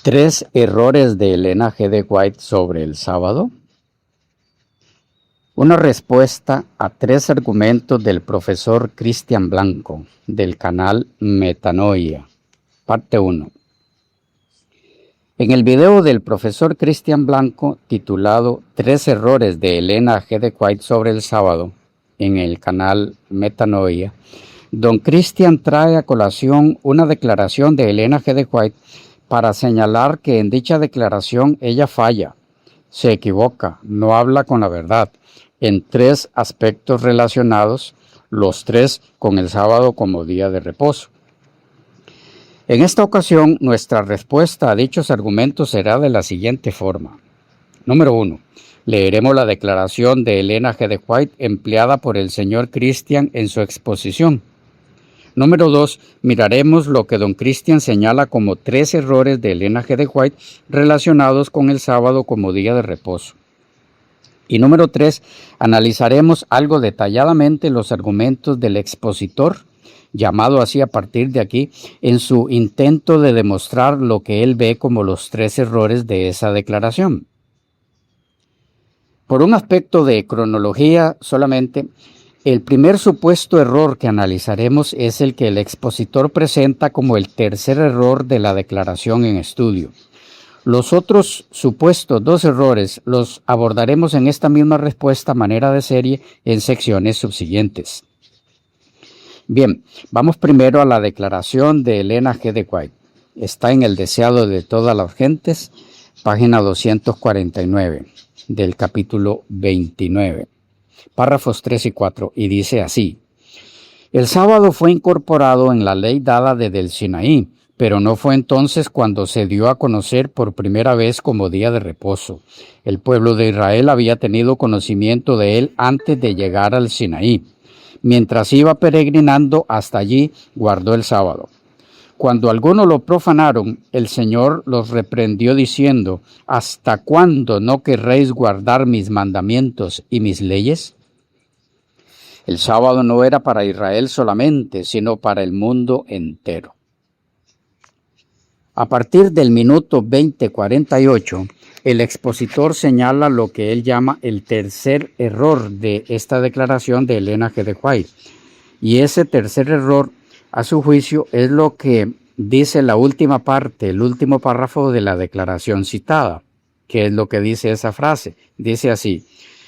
Tres errores de Elena G. de White sobre el sábado. Una respuesta a tres argumentos del profesor Cristian Blanco del canal Metanoia. Parte 1. En el video del profesor Cristian Blanco titulado Tres errores de Elena G. de White sobre el sábado en el canal Metanoia, don Cristian trae a colación una declaración de Elena G. de White para señalar que en dicha declaración ella falla, se equivoca, no habla con la verdad, en tres aspectos relacionados, los tres con el sábado como día de reposo. En esta ocasión, nuestra respuesta a dichos argumentos será de la siguiente forma. Número 1. Leeremos la declaración de Elena G. de White empleada por el señor Cristian en su exposición. Número 2. Miraremos lo que don Cristian señala como tres errores de Elena G. de White relacionados con el sábado como día de reposo. Y número 3. Analizaremos algo detalladamente los argumentos del expositor, llamado así a partir de aquí, en su intento de demostrar lo que él ve como los tres errores de esa declaración. Por un aspecto de cronología solamente, el primer supuesto error que analizaremos es el que el expositor presenta como el tercer error de la declaración en estudio. Los otros supuestos dos errores los abordaremos en esta misma respuesta a manera de serie en secciones subsiguientes. Bien, vamos primero a la declaración de Elena G. de White. Está en El deseado de todas las gentes, página 249 del capítulo 29. Párrafos 3 y 4, y dice así: el sábado fue incorporado en la ley dada desde el Sinaí, pero no fue entonces cuando se dio a conocer por primera vez como día de reposo. El pueblo de Israel había tenido conocimiento de él antes de llegar al Sinaí. Mientras iba peregrinando hasta allí, guardó el sábado. Cuando algunos lo profanaron, el Señor los reprendió diciendo: ¿hasta cuándo no querréis guardar mis mandamientos y mis leyes? El sábado no era para Israel solamente, sino para el mundo entero. A partir del minuto 20:48, el expositor señala lo que él llama el tercer error de esta declaración de Elena G. de White. Y ese tercer error, a su juicio, es lo que dice la última parte, el último párrafo de la declaración citada. ¿Qué es lo que dice esa frase? Dice así: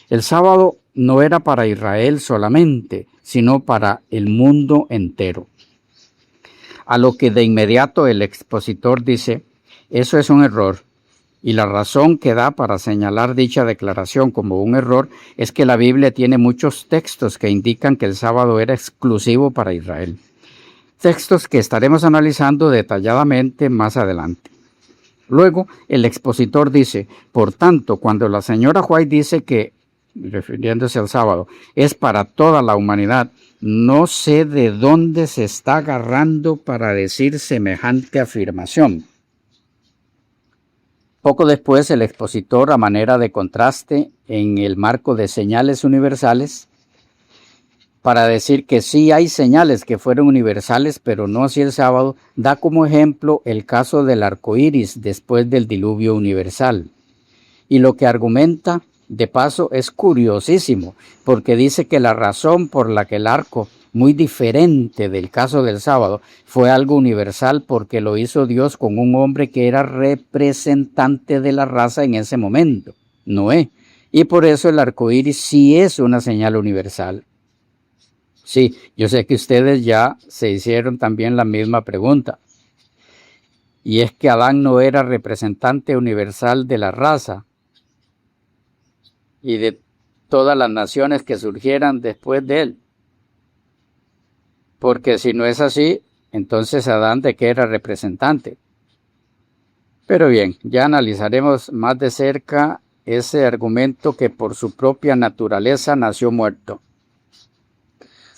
el sábado no era para Israel solamente, sino para el mundo entero. A lo que de inmediato el expositor dice: eso es un error. Y la razón que da para señalar dicha declaración como un error es que la Biblia tiene muchos textos que indican que el sábado era exclusivo para Israel. Textos que estaremos analizando detalladamente más adelante. Luego, el expositor dice: por tanto, cuando la señora White dice que, refiriéndose al sábado, es para toda la humanidad, no sé de dónde se está agarrando para decir semejante afirmación. Poco después, el expositor, a manera de contraste en el marco de señales universales, para decir que sí hay señales que fueron universales, pero no así el sábado, da como ejemplo el caso del arco iris después del diluvio universal. Y lo que argumenta, de paso, es curiosísimo, porque dice que la razón por la que el arco, muy diferente del caso del sábado, fue algo universal porque lo hizo Dios con un hombre que era representante de la raza en ese momento, Noé. Y por eso el arco iris sí es una señal universal. Sí, yo sé que ustedes ya se hicieron también la misma pregunta. Y es que Adán no era representante universal de la raza y de todas las naciones que surgieran después de él. Porque si no es así, entonces Adán ¿de qué era representante? Pero bien, ya analizaremos más de cerca ese argumento que por su propia naturaleza nació muerto.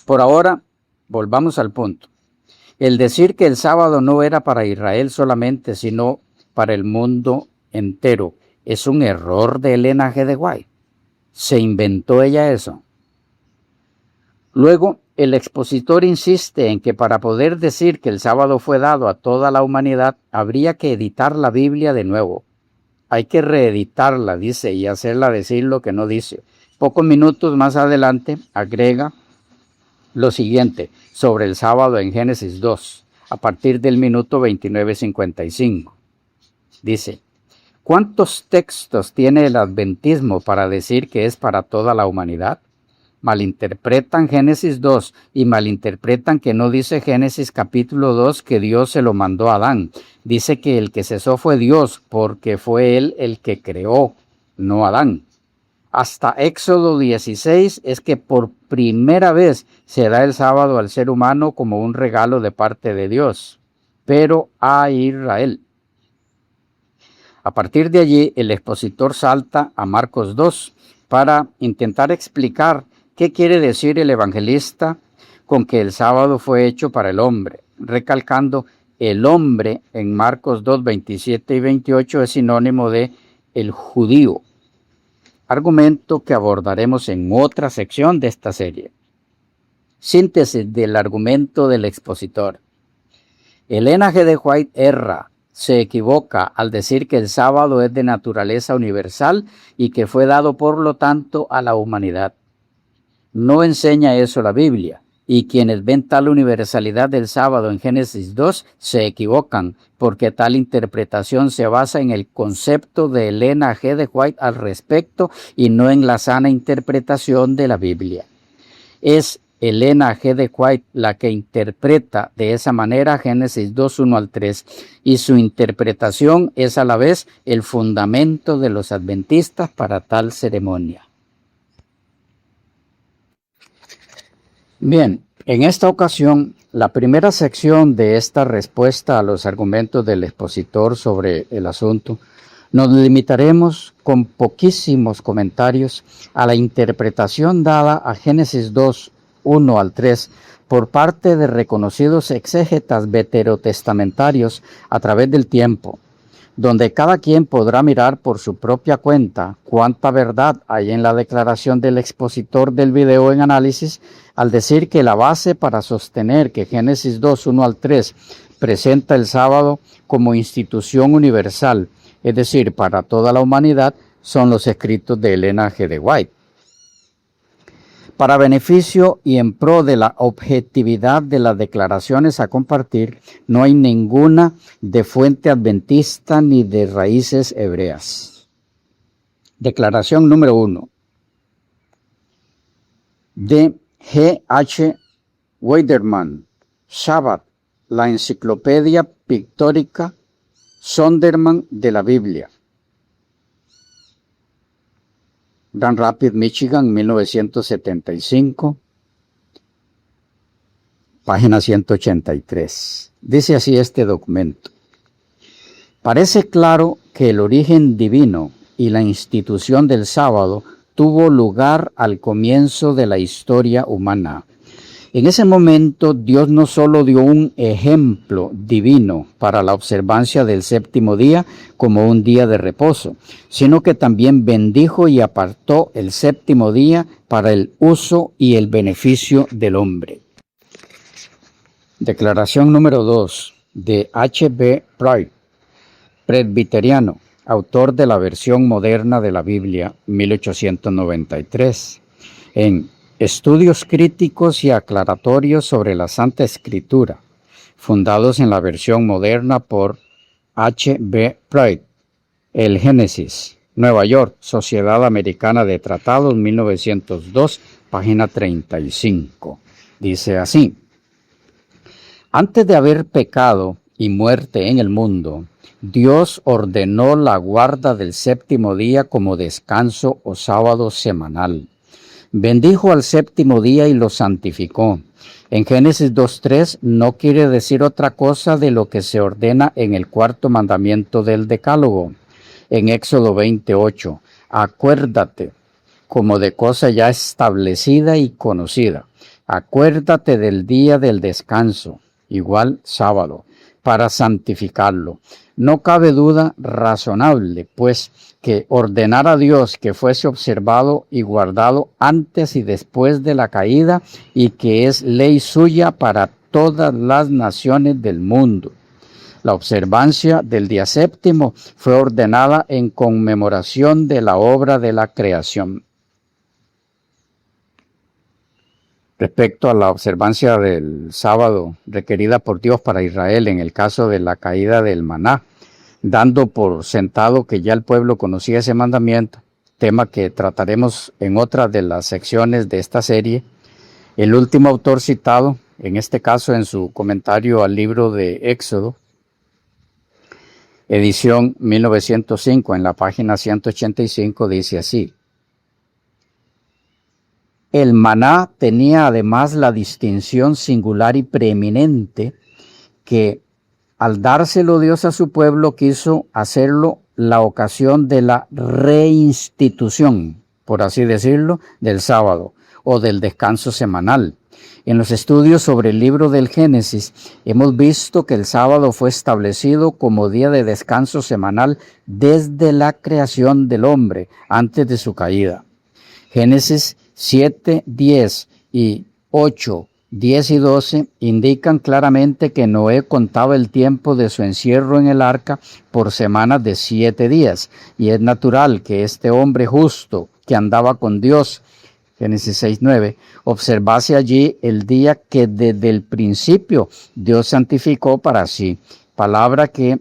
Por ahora, volvamos al punto. El decir que el sábado no era para Israel solamente, sino para el mundo entero, es un error de Elena G. de White. ¿Se inventó ella eso? Luego, el expositor insiste en que para poder decir que el sábado fue dado a toda la humanidad, habría que editar la Biblia de nuevo. Hay que reeditarla, dice, y hacerla decir lo que no dice. Pocos minutos más adelante agrega lo siguiente sobre el sábado en Génesis 2, a partir del minuto 29:55. Dice: ¿cuántos textos tiene el adventismo para decir que es para toda la humanidad? Malinterpretan Génesis 2 y malinterpretan que no dice Génesis capítulo 2 que Dios se lo mandó a Adán. Dice que el que cesó fue Dios porque fue Él el que creó, no Adán. Hasta Éxodo 16 es que por primera vez se da el sábado al ser humano como un regalo de parte de Dios, pero a Israel. A partir de allí, el expositor salta a Marcos 2 para intentar explicar qué quiere decir el evangelista con que el sábado fue hecho para el hombre, recalcando el hombre en Marcos 2, 27 y 28 es sinónimo de el judío, argumento que abordaremos en otra sección de esta serie. Síntesis del argumento del expositor. Elena G. de White erra, se equivoca al decir que el sábado es de naturaleza universal y que fue dado por lo tanto a la humanidad. No enseña eso la Biblia, y quienes ven tal universalidad del sábado en Génesis 2 se equivocan, porque tal interpretación se basa en el concepto de Elena G. de White al respecto y no en la sana interpretación de la Biblia. Es Elena G. de White la que interpreta de esa manera Génesis 2, 1 al 3, y su interpretación es a la vez el fundamento de los adventistas para tal ceremonia. Bien, en esta ocasión, la primera sección de esta respuesta a los argumentos del expositor sobre el asunto, nos limitaremos con poquísimos comentarios a la interpretación dada a Génesis 2, 1 al 3, por parte de reconocidos exégetas veterotestamentarios a través del tiempo, donde cada quien podrá mirar por su propia cuenta cuánta verdad hay en la declaración del expositor del video en análisis al decir que la base para sostener que Génesis 2, 1 al 3 presenta el sábado como institución universal, es decir, para toda la humanidad, son los escritos de Elena G. de White. Para beneficio y en pro de la objetividad de las declaraciones a compartir, no hay ninguna de fuente adventista ni de raíces hebreas. Declaración número 1. De G. H. Weiderman, Shabbat, la enciclopedia pictórica Sonderman de la Biblia. Grand Rapids, Michigan, 1975, página 183. Dice así este documento. Parece claro que el origen divino y la institución del sábado tuvo lugar al comienzo de la historia humana. En ese momento, Dios no solo dio un ejemplo divino para la observancia del séptimo día como un día de reposo, sino que también bendijo y apartó el séptimo día para el uso y el beneficio del hombre. Declaración número 2 de H. B. Pride, presbiteriano, autor de la versión moderna de la Biblia, 1893, en Estudios críticos y aclaratorios sobre la Santa Escritura, fundados en la versión moderna por H. B. Pride. El Génesis, Nueva York, Sociedad Americana de Tratados, 1902, página 35. Dice así: antes de haber pecado y muerte en el mundo, Dios ordenó la guarda del séptimo día como descanso o sábado semanal. Bendijo al séptimo día y lo santificó. En Génesis 2:3 no quiere decir otra cosa de lo que se ordena en el cuarto mandamiento del Decálogo. En Éxodo 28, acuérdate como de cosa ya establecida y conocida. Acuérdate del día del descanso, igual sábado, para santificarlo. No cabe duda razonable, pues, que ordenara a Dios que fuese observado y guardado antes y después de la caída, y que es ley suya para todas las naciones del mundo. La observancia del día séptimo fue ordenada en conmemoración de la obra de la creación. Respecto a la observancia del sábado requerida por Dios para Israel en el caso de la caída del maná, dando por sentado que ya el pueblo conocía ese mandamiento, tema que trataremos en otra de las secciones de esta serie, el último autor citado, en este caso en su comentario al libro de Éxodo, edición 1905, en la página 185, dice así: el maná tenía además la distinción singular y preeminente que, al dárselo Dios a su pueblo, quiso hacerlo la ocasión de la reinstitución, por así decirlo, del sábado o del descanso semanal. En los estudios sobre el libro del Génesis hemos visto que el sábado fue establecido como día de descanso semanal desde la creación del hombre, antes de su caída. Génesis 7, 10 y 8, 10 y 12 indican claramente que Noé contaba el tiempo de su encierro en el arca por semanas de 7 días, y es natural que este hombre justo que andaba con Dios, Génesis 6, 9, observase allí el día que desde el principio Dios santificó para sí, palabra que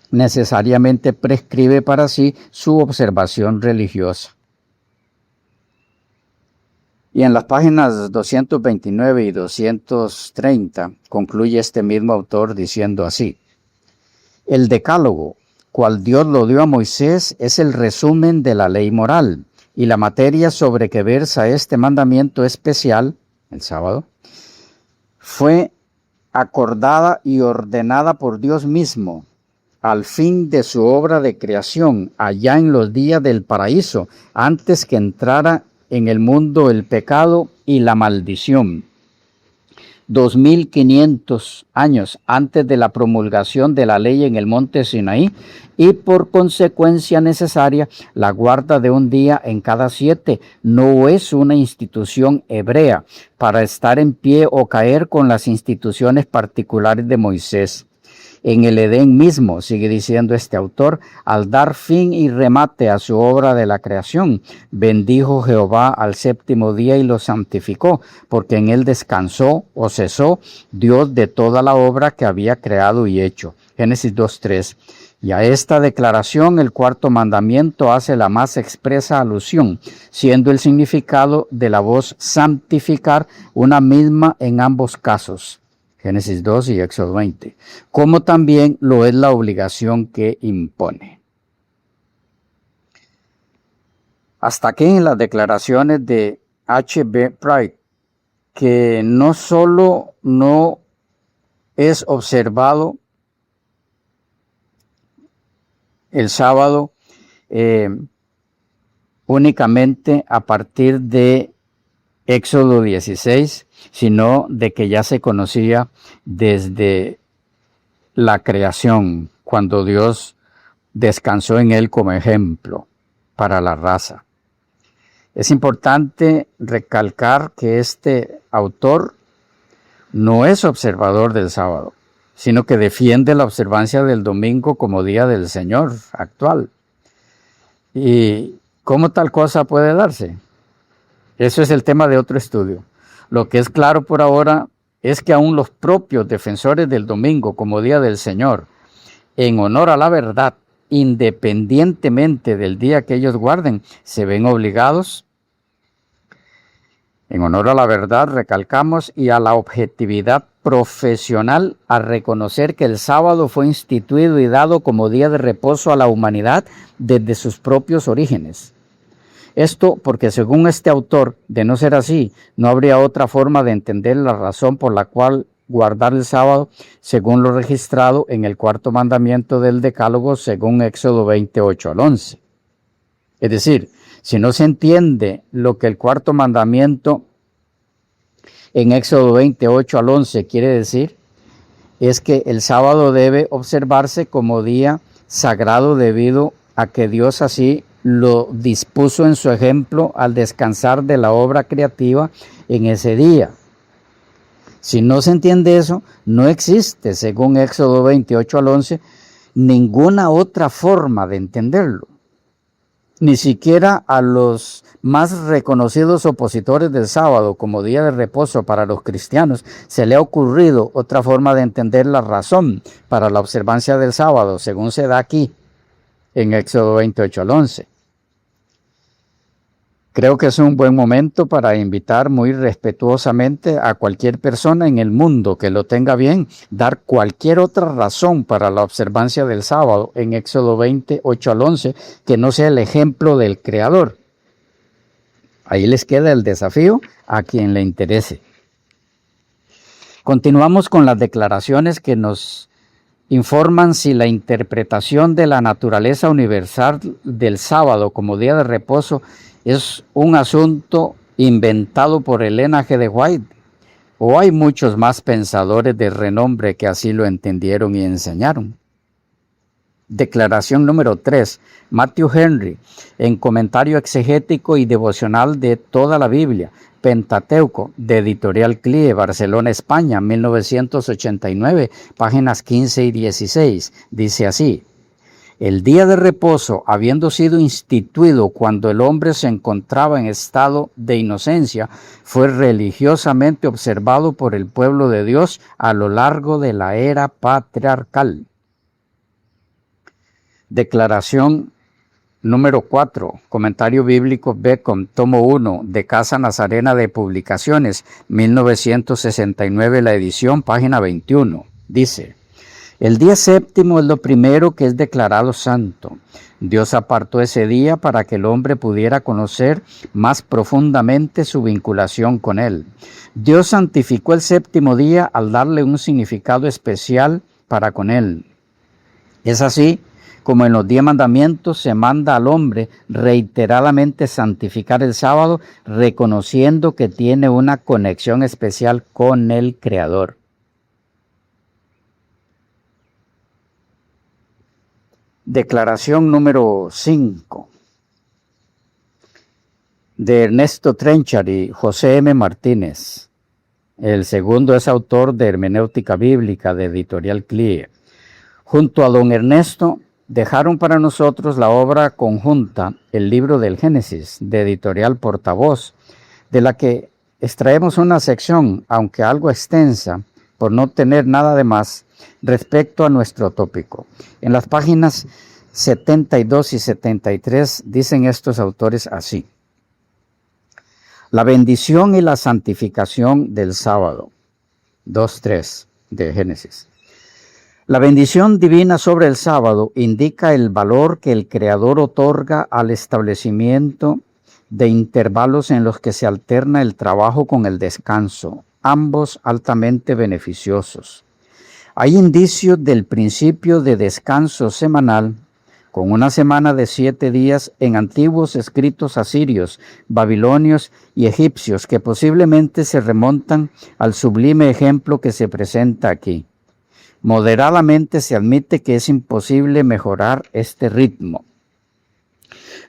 necesariamente prescribe para sí su observación religiosa. Y en las páginas 229 y 230 concluye este mismo autor diciendo así: el decálogo, cual Dios lo dio a Moisés, es el resumen de la ley moral, y la materia sobre que versa este mandamiento especial, el sábado, fue acordada y ordenada por Dios mismo, al fin de su obra de creación, allá en los días del paraíso, antes que entrara en el mundo el pecado y la maldición. 2500 años antes de la promulgación de la ley en el monte Sinaí, y por consecuencia necesaria, la guarda de un día en cada 7 no es una institución hebrea para estar en pie o caer con las instituciones particulares de Moisés. En el Edén mismo, sigue diciendo este autor, al dar fin y remate a su obra de la creación, bendijo Jehová al séptimo día y lo santificó, porque en él descansó o cesó Dios de toda la obra que había creado y hecho. Génesis 2:3. Y a esta declaración el cuarto mandamiento hace la más expresa alusión, siendo el significado de la voz santificar una misma en ambos casos. Génesis 2 y Éxodo 20, como también lo es la obligación que impone. Hasta aquí en las declaraciones de H.B. Price, que no solo no es observado el sábado únicamente a partir de Éxodo 16, sino de que ya se conocía desde la creación, cuando Dios descansó en él como ejemplo para la raza. Es importante recalcar que este autor no es observador del sábado, sino que defiende la observancia del domingo como día del Señor actual. ¿Y cómo tal cosa puede darse? Eso es el tema de otro estudio. Lo que es claro por ahora es que aún los propios defensores del domingo como día del Señor, en honor a la verdad, independientemente del día que ellos guarden, se ven obligados, en honor a la verdad, recalcamos, y a la objetividad profesional, a reconocer que el sábado fue instituido y dado como día de reposo a la humanidad desde sus propios orígenes. Esto porque, según este autor, de no ser así, no habría otra forma de entender la razón por la cual guardar el sábado, según lo registrado en el cuarto mandamiento del Decálogo, según Éxodo 28 al 11. Es decir, si no se entiende lo que el cuarto mandamiento en Éxodo 28 al 11 quiere decir, es que el sábado debe observarse como día sagrado debido a que Dios así lo dispuso en su ejemplo al descansar de la obra creativa en ese día. Si no se entiende eso, no existe, según Éxodo 28 al 11, ninguna otra forma de entenderlo. Ni siquiera a los más reconocidos opositores del sábado como día de reposo para los cristianos se le ha ocurrido otra forma de entender la razón para la observancia del sábado, según se da aquí en Éxodo 28 al 11. Creo que es un buen momento para invitar muy respetuosamente a cualquier persona en el mundo que lo tenga bien, dar cualquier otra razón para la observancia del sábado en Éxodo 28 al 11, que no sea el ejemplo del Creador. Ahí les queda el desafío a quien le interese. Continuamos con las declaraciones que nos informan si la interpretación de la naturaleza universal del sábado como día de reposo es un asunto inventado por Elena G. de White, o hay muchos más pensadores de renombre que así lo entendieron y enseñaron. Declaración número 3. Matthew Henry, en Comentario Exegético y Devocional de toda la Biblia, Pentateuco, de Editorial CLIE, Barcelona, España, 1989, páginas 15 y 16, dice así: el día de reposo, habiendo sido instituido cuando el hombre se encontraba en estado de inocencia, fue religiosamente observado por el pueblo de Dios a lo largo de la era patriarcal. Declaración número 4, Comentario Bíblico Beckham, tomo 1, de Casa Nazarena de Publicaciones, 1969, la edición, página 21, dice: el día séptimo es lo primero que es declarado santo. Dios apartó ese día para que el hombre pudiera conocer más profundamente su vinculación con Él. Dios santificó el séptimo día al darle un significado especial para con Él. Es así como en los 10 mandamientos se manda al hombre reiteradamente santificar el sábado, reconociendo que tiene una conexión especial con el Creador. Declaración número 5, de Ernesto Trenchard y José M. Martínez. El segundo es autor de Hermenéutica Bíblica de Editorial CLIE. Junto a don Ernesto dejaron para nosotros la obra conjunta El Libro del Génesis, de Editorial Portavoz, de la que extraemos una sección, aunque algo extensa, por no tener nada de más, respecto a nuestro tópico. En las páginas 72 y 73 dicen estos autores así: la bendición y la santificación del sábado. 2:3 de Génesis. La bendición divina sobre el sábado indica el valor que el Creador otorga al establecimiento de intervalos en los que se alterna el trabajo con el descanso, ambos altamente beneficiosos. Hay indicios del principio de descanso semanal, con una semana de 7 días en antiguos escritos asirios, babilonios y egipcios que posiblemente se remontan al sublime ejemplo que se presenta aquí. Moderadamente se admite que es imposible mejorar este ritmo.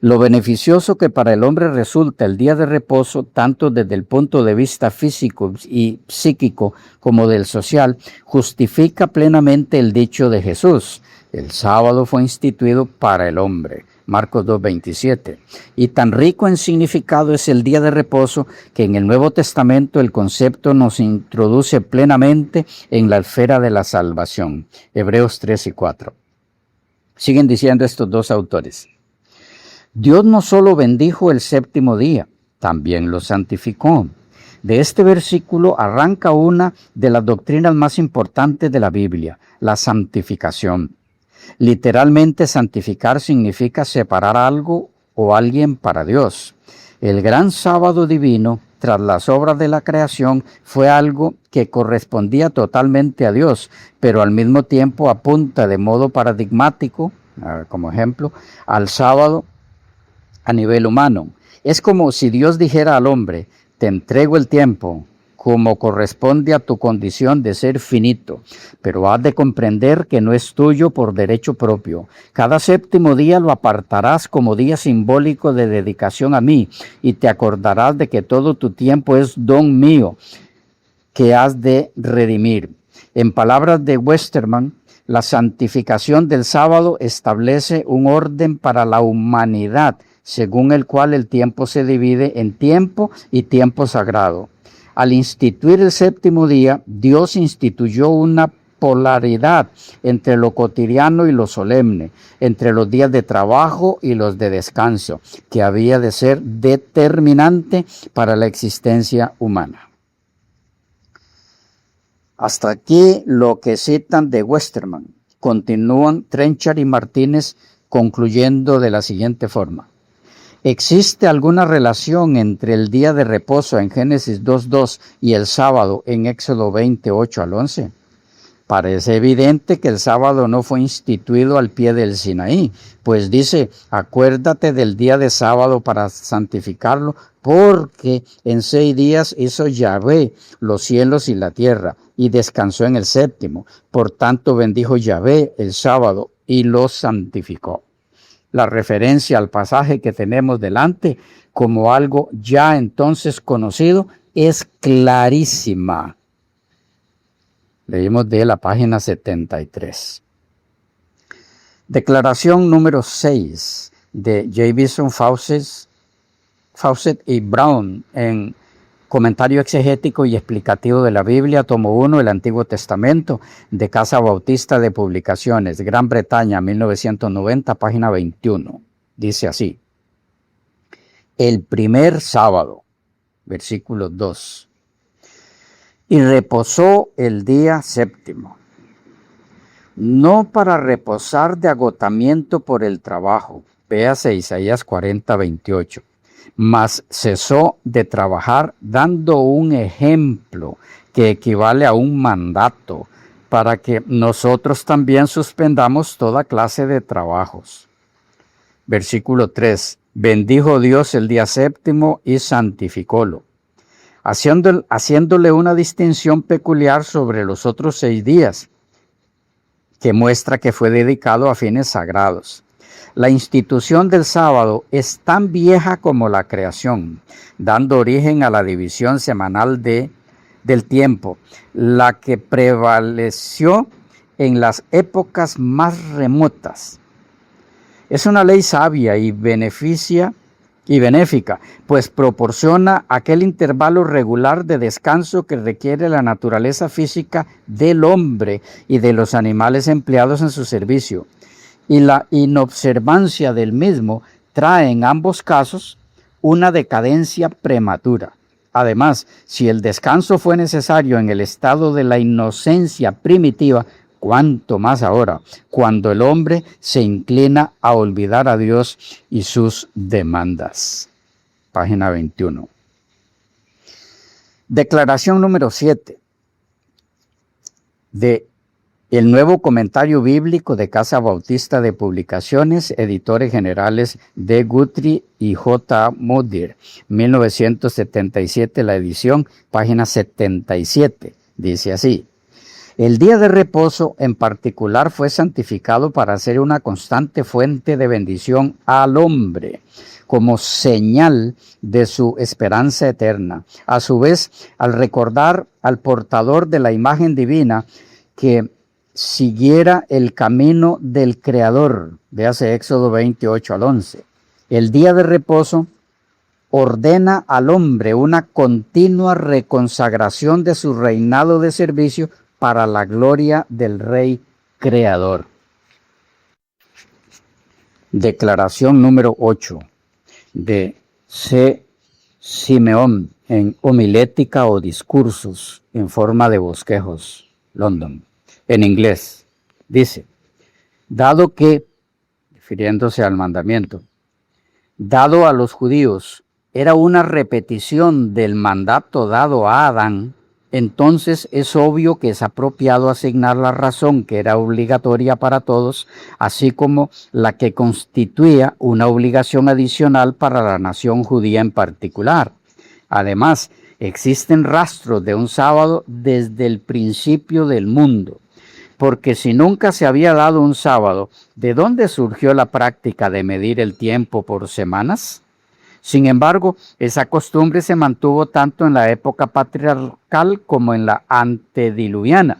Lo beneficioso que para el hombre resulta el día de reposo, tanto desde el punto de vista físico y psíquico como del social, justifica plenamente el dicho de Jesús: el sábado fue instituido para el hombre. Marcos 2:27. Y tan rico en significado es el día de reposo que en el Nuevo Testamento el concepto nos introduce plenamente en la esfera de la salvación. Hebreos 3 y 4. Siguen diciendo estos dos autores: Dios no solo bendijo el séptimo día, también lo santificó. De este versículo arranca una de las doctrinas más importantes de la Biblia, la santificación. Literalmente, santificar significa separar algo o alguien para Dios. El gran sábado divino, tras las obras de la creación, fue algo que correspondía totalmente a Dios, pero al mismo tiempo apunta de modo paradigmático, como ejemplo, al sábado a nivel humano. Es como si Dios dijera al hombre: te entrego el tiempo, como corresponde a tu condición de ser finito, pero has de comprender que no es tuyo por derecho propio. Cada séptimo día lo apartarás como día simbólico de dedicación a mí, y te acordarás de que todo tu tiempo es don mío, que has de redimir. En palabras de Westermann, la santificación del sábado establece un orden para la humanidad, según el cual el tiempo se divide en tiempo y tiempo sagrado. Al instituir el séptimo día, Dios instituyó una polaridad entre lo cotidiano y lo solemne, entre los días de trabajo y los de descanso, que había de ser determinante para la existencia humana. Hasta aquí lo que citan de Westermann. Continúan Trenchard y Martínez concluyendo de la siguiente forma. ¿Existe alguna relación entre el día de reposo en Génesis 2:2 y el sábado en Éxodo 28 al 11? Parece evidente que el sábado no fue instituido al pie del Sinaí, pues dice, acuérdate del día de sábado para santificarlo, porque en 6 días hizo Yahvé los cielos y la tierra, y descansó en el séptimo. Por tanto bendijo Yahvé el sábado y lo santificó. La referencia al pasaje que tenemos delante como algo ya entonces conocido es clarísima. Leímos de la página 73. Declaración número 6 de Jameson, Fawcett y Brown en Comentario exegético y explicativo de la Biblia, tomo 1, el Antiguo Testamento, de Casa Bautista de Publicaciones, Gran Bretaña, 1990, página 21. Dice así: el primer sábado, versículo 2. Y reposó el día séptimo, no para reposar de agotamiento por el trabajo, véase Isaías 40, 28. Mas cesó de trabajar dando un ejemplo que equivale a un mandato para que nosotros también suspendamos toda clase de trabajos. Versículo 3. Bendijo Dios el día séptimo y santificólo, haciéndole una distinción peculiar sobre los otros 6 días, que muestra que fue dedicado a fines sagrados. La institución del sábado es tan vieja como la creación, dando origen a la división semanal del tiempo, la que prevaleció en las épocas más remotas. Es una ley sabia y benéfica, pues proporciona aquel intervalo regular de descanso que requiere la naturaleza física del hombre y de los animales empleados en su servicio. Y la inobservancia del mismo trae en ambos casos una decadencia prematura. Además, si el descanso fue necesario en el estado de la inocencia primitiva, cuánto más ahora, cuando el hombre se inclina a olvidar a Dios y sus demandas. Página 21. Declaración número 7 de El Nuevo Comentario Bíblico de Casa Bautista de Publicaciones, editores generales D. Guthrie y J. Moody, 1977, la edición, página 77. Dice así: el día de reposo en particular fue santificado para ser una constante fuente de bendición al hombre, como señal de su esperanza eterna. A su vez, al recordar al portador de la imagen divina que siguiera el camino del Creador, véase Éxodo 28 al 11. El día de reposo ordena al hombre una continua reconsagración de su reinado de servicio para la gloria del Rey Creador. Declaración número 8 de C. Simeón en Homilética o Discursos en forma de bosquejos, London. En inglés, dice: dado que, refiriéndose al mandamiento, dado a los judíos era una repetición del mandato dado a Adán, entonces es obvio que es apropiado asignar la razón que era obligatoria para todos, así como la que constituía una obligación adicional para la nación judía en particular. Además, existen rastros de un sábado desde el principio del mundo. Porque si nunca se había dado un sábado, ¿de dónde surgió la práctica de medir el tiempo por semanas? Sin embargo, esa costumbre se mantuvo tanto en la época patriarcal como en la antediluviana.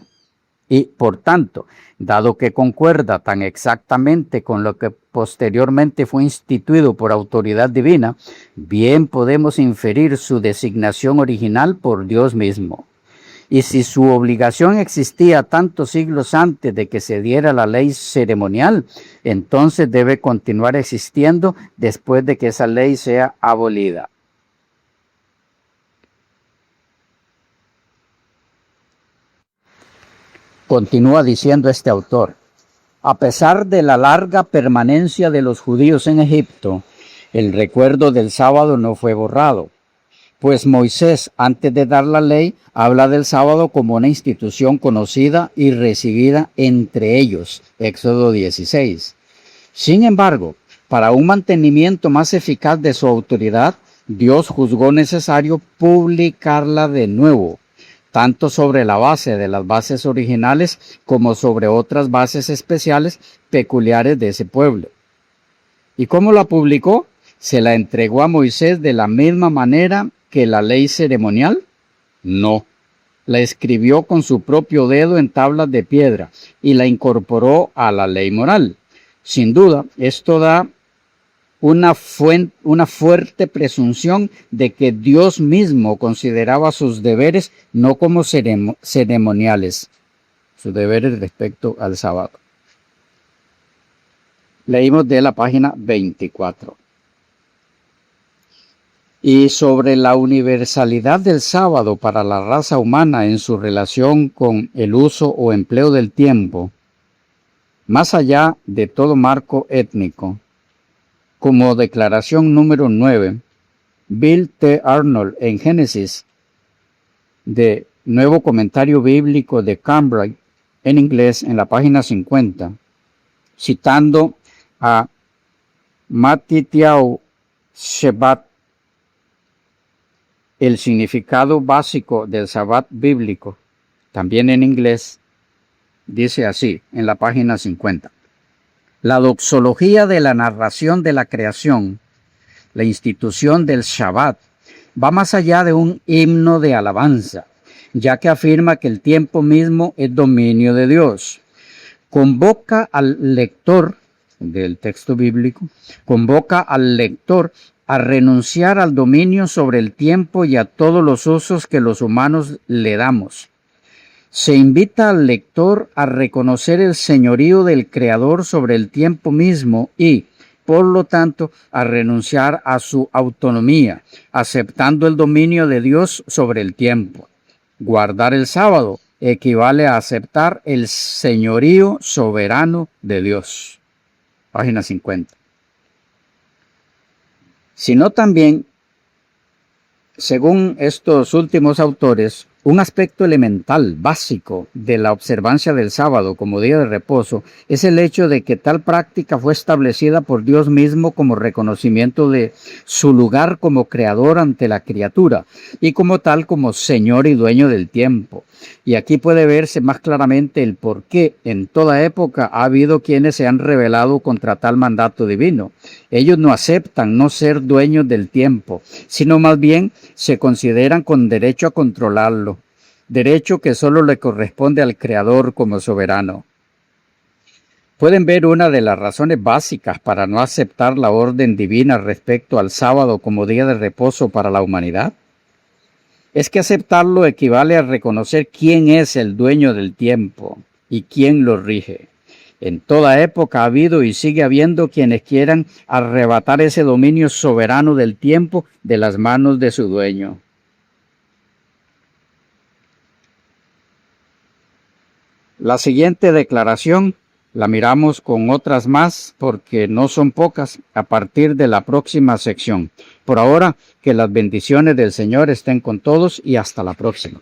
Y, por tanto, dado que concuerda tan exactamente con lo que posteriormente fue instituido por autoridad divina, bien podemos inferir su designación original por Dios mismo. Y si su obligación existía tantos siglos antes de que se diera la ley ceremonial, entonces debe continuar existiendo después de que esa ley sea abolida. Continúa diciendo este autor: a pesar de la larga permanencia de los judíos en Egipto, el recuerdo del sábado no fue borrado. Pues Moisés, antes de dar la ley, habla del sábado como una institución conocida y recibida entre ellos. Éxodo 16. Sin embargo, para un mantenimiento más eficaz de su autoridad, Dios juzgó necesario publicarla de nuevo, tanto sobre la base de las bases originales como sobre otras bases especiales peculiares de ese pueblo. ¿Y cómo la publicó? ¿Se la entregó a Moisés de la misma manera que la ley ceremonial? No. La escribió con su propio dedo en tablas de piedra y la incorporó a la ley moral. Sin duda, esto da una fuerte presunción de que Dios mismo consideraba sus deberes no como ceremoniales, sus deberes respecto al sábado. Leímos de la página 24. Y sobre la universalidad del sábado para la raza humana en su relación con el uso o empleo del tiempo, más allá de todo marco étnico, como declaración número 9, Bill T. Arnold en Génesis, de Nuevo Comentario Bíblico de Cambridge, en inglés, en la página 50, citando a Matityahu Shebat, el significado básico del Sabbat bíblico, también en inglés, dice así, en la página 50. La doxología de la narración de la creación, la institución del Shabbat, va más allá de un himno de alabanza, ya que afirma que el tiempo mismo es dominio de Dios. Convoca al lector del texto bíblico, convoca al lector a renunciar al dominio sobre el tiempo y a todos los usos que los humanos le damos. Se invita al lector a reconocer el señorío del Creador sobre el tiempo mismo y, por lo tanto, a renunciar a su autonomía, aceptando el dominio de Dios sobre el tiempo. Guardar el sábado equivale a aceptar el señorío soberano de Dios. Página 50. Sino también, según estos últimos autores, un aspecto elemental, básico, de la observancia del sábado como día de reposo es el hecho de que tal práctica fue establecida por Dios mismo como reconocimiento de su lugar como creador ante la criatura y como tal como Señor y dueño del tiempo. Y aquí puede verse más claramente el por qué en toda época ha habido quienes se han rebelado contra tal mandato divino. Ellos no aceptan no ser dueños del tiempo, sino más bien se consideran con derecho a controlarlo, derecho que solo le corresponde al Creador como soberano. ¿Pueden ver una de las razones básicas para no aceptar la orden divina respecto al sábado como día de reposo para la humanidad? Es que aceptarlo equivale a reconocer quién es el dueño del tiempo y quién lo rige. En toda época ha habido y sigue habiendo quienes quieran arrebatar ese dominio soberano del tiempo de las manos de su dueño. La siguiente declaración la miramos con otras más porque no son pocas a partir de la próxima sección. Por ahora, que las bendiciones del Señor estén con todos y hasta la próxima.